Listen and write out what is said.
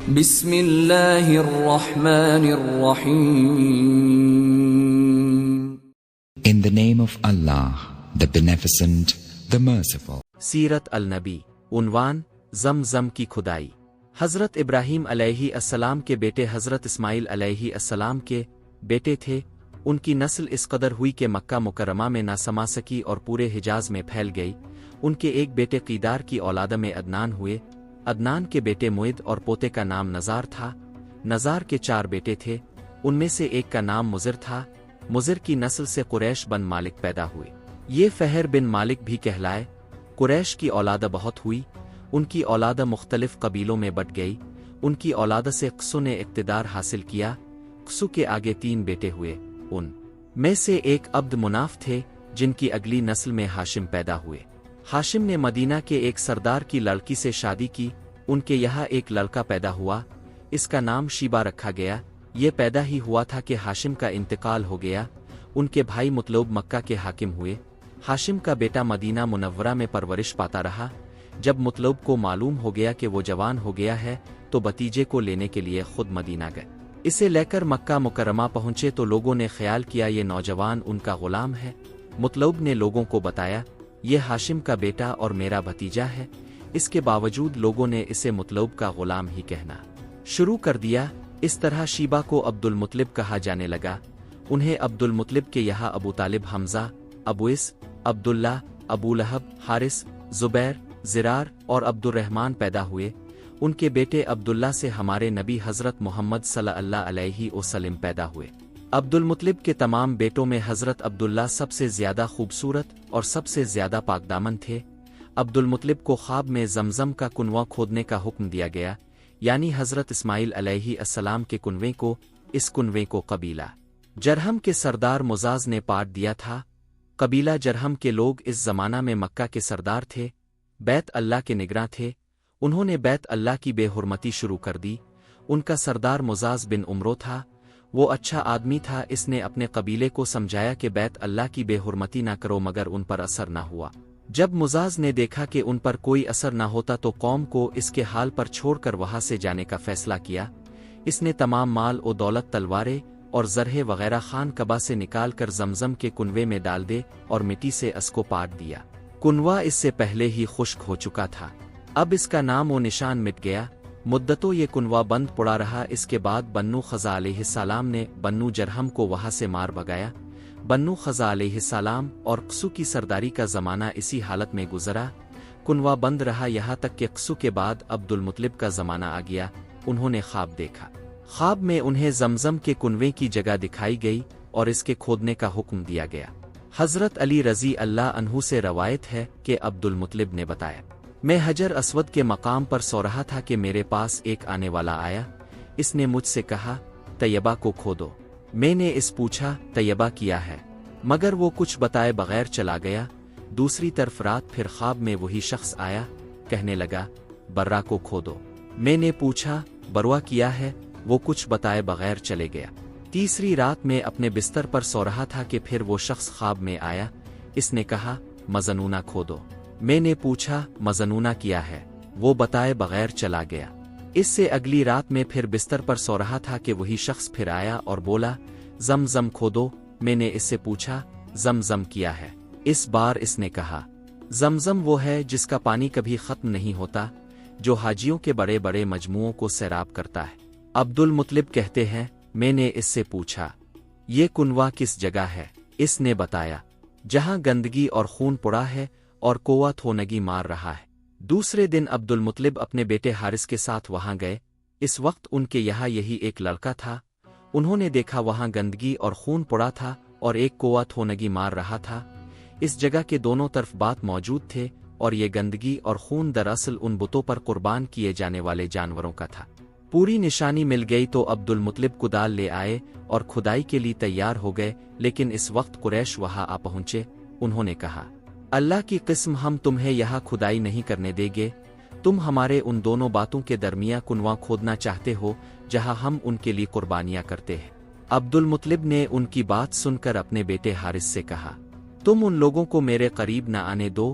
بسم اللہ الرحمن الرحیم. In the name of Allah, the Beneficent, the Merciful. سیرت النبی. عنوان: زمزم کی کھدائی. حضرت ابراہیم علیہ السلام کے بیٹے حضرت اسماعیل علیہ السلام کے بیٹے تھے. ان کی نسل اس قدر ہوئی کہ مکہ مکرمہ میں نہ سما سکی اور پورے حجاز میں پھیل گئی. ان کے ایک بیٹے قیدار کی اولاد میں عدنان ہوئے. عدنان کے بیٹے معد اور پوتے کا نام نزار تھا. نزار کے 4 بیٹے تھے، ان میں سے ایک کا نام مضر تھا. مضر کی نسل سے قریش بن مالک پیدا ہوئے. یہ فہر بن مالک بھی کہلائے. قریش کی اولاد بہت ہوئی. ان کی اولاد مختلف قبیلوں میں بٹ گئی. ان کی اولاد سے قسو نے اقتدار حاصل کیا. قسو کے آگے 3 بیٹے ہوئے. ان میں سے ایک عبد مناف تھے، جن کی اگلی نسل میں ہاشم پیدا ہوئے. ہاشم نے مدینہ کے ایک سردار کی لڑکی سے شادی کی. ان کے یہاں ایک لڑکا پیدا ہوا، اس کا نام شیبہ رکھا گیا. یہ پیدا ہی ہوا تھا کہ ہاشم کا انتقال ہو گیا. ان کے بھائی مطلوب مکہ کے حاکم ہوئے. ہاشم کا بیٹا مدینہ منورہ میں پرورش پاتا رہا. جب مطلوب کو معلوم ہو گیا کہ وہ جوان ہو گیا ہے تو بھتیجے کو لینے کے لیے خود مدینہ گئے. اسے لے کر مکہ مکرمہ پہنچے تو لوگوں نے خیال کیا یہ نوجوان ان کا غلام ہے. مطلوب نے لوگوں کو بتایا یہ ہاشم کا بیٹا اور میرا بھتیجا ہے. اس کے باوجود لوگوں نے اسے مطلوب کا غلام ہی کہنا شروع کر دیا. اس طرح شیبہ کو عبد المطلب کہا جانے لگا. انہیں عبد المطلب کے یہاں ابو طالب، حمزہ، ابویس، عبداللہ، ابو لہب، حارث، زبیر، زرار اور عبد الرحمن پیدا ہوئے. ان کے بیٹے عبداللہ سے ہمارے نبی حضرت محمد صلی اللہ علیہ وسلم پیدا ہوئے. عبد المطلب کے تمام بیٹوں میں حضرت عبداللہ سب سے زیادہ خوبصورت اور سب سے زیادہ پاک دامن تھے. عبد المطلب کو خواب میں زمزم کا کنواں کھودنے کا حکم دیا گیا، یعنی حضرت اسماعیل علیہ السلام کے کنویں کو. اس کنویں کو قبیلہ جرہم کے سردار مزاز نے پاٹ دیا تھا. قبیلہ جرہم کے لوگ اس زمانہ میں مکہ کے سردار تھے، بیت اللہ کے نگراں تھے. انہوں نے بیت اللہ کی بے حرمتی شروع کر دی. ان کا سردار مزاز بن عمرو تھا. وہ اچھا آدمی تھا. اس نے اپنے قبیلے کو سمجھایا کہ بیت اللہ کی بے حرمتی نہ کرو، مگر ان پر اثر نہ ہوا. جب مزاز نے دیکھا کہ ان پر کوئی اثر نہ ہوتا تو قوم کو اس کے حال پر چھوڑ کر وہاں سے جانے کا فیصلہ کیا. اس نے تمام مال و دولت، تلواریں اور زرہ وغیرہ خان کعبہ سے نکال کر زمزم کے کنویں میں ڈال دے اور مٹی سے اس کو پاٹ دیا. کنواں اس سے پہلے ہی خشک ہو چکا تھا، اب اس کا نام و نشان مٹ گیا. مدتوں یہ کنواں بند پڑا رہا. اس کے بعد بنو خزا علیہ السلام نے بنو جرہم کو وہاں سے مار بھگایا. بنو خزا علیہ السلام اور قسو کی سرداری کا زمانہ اسی حالت میں گزرا. کنواں بند رہا یہاں تک کہ قسو کے بعد عبد المطلب کا زمانہ آ گیا. انہوں نے خواب دیکھا. خواب میں انہیں زمزم کے کنویں کی جگہ دکھائی گئی اور اس کے کھودنے کا حکم دیا گیا. حضرت علی رضی اللہ عنہ سے روایت ہے کہ عبد المطلب نے بتایا، میں حجر اسود کے مقام پر سو رہا تھا کہ میرے پاس ایک آنے والا آیا. اس نے مجھ سے کہا طیبہ کو کھودو. میں نے اس پوچھا طیبہ کیا ہے، مگر وہ کچھ بتائے بغیر چلا گیا. دوسری طرف رات پھر خواب میں وہی شخص آیا، کہنے لگا برا کو کھودو. میں نے پوچھا بروا کیا ہے، وہ کچھ بتائے بغیر چلے گیا. تیسری رات میں اپنے بستر پر سو رہا تھا کہ پھر وہ شخص خواب میں آیا. اس نے کہا مزنونہ کھودو. میں نے پوچھا مزنونہ کیا ہے، وہ بتائے بغیر چلا گیا. اس سے اگلی رات میں پھر بستر پر سو رہا تھا کہ وہی شخص پھر آیا اور بولا زمزم کھودو. میں نے اس سے پوچھا زمزم کیا ہے. اس بار اس نے کہا زمزم وہ ہے جس کا پانی کبھی ختم نہیں ہوتا، جو حاجیوں کے بڑے بڑے مجموعوں کو سیراب کرتا ہے. عبد المطلب کہتے ہیں میں نے اس سے پوچھا یہ کنواں کس جگہ ہے. اس نے بتایا جہاں گندگی اور خون پڑا ہے اور کوہ تھونگی مار رہا ہے. دوسرے دن عبد المطلب اپنے بیٹے حارث کے ساتھ وہاں گئے. اس وقت ان کے یہاں یہی ایک لڑکا تھا. انہوں نے دیکھا وہاں گندگی اور خون پڑا تھا اور ایک کوہ تھونگی مار رہا تھا. اس جگہ کے دونوں طرف بات موجود تھے اور یہ گندگی اور خون دراصل ان بتوں پر قربان کیے جانے والے جانوروں کا تھا. پوری نشانی مل گئی تو عبد المطلب کدال لے آئے اور کھدائی کے لیے تیار ہو گئے. لیکن اس وقت قریش وہاں آ پہنچے. انہوں نے کہا اللہ کی قسم ہم تمہیں یہاں کھدائی نہیں کرنے دیں گے. تم ہمارے ان دونوں باتوں کے درمیان کنواں کھودنا چاہتے ہو جہاں ہم ان کے لیے قربانیاں کرتے ہیں. عبد المطلب نے ان کی بات سن کر اپنے بیٹے حارث سے کہا تم ان لوگوں کو میرے قریب نہ آنے دو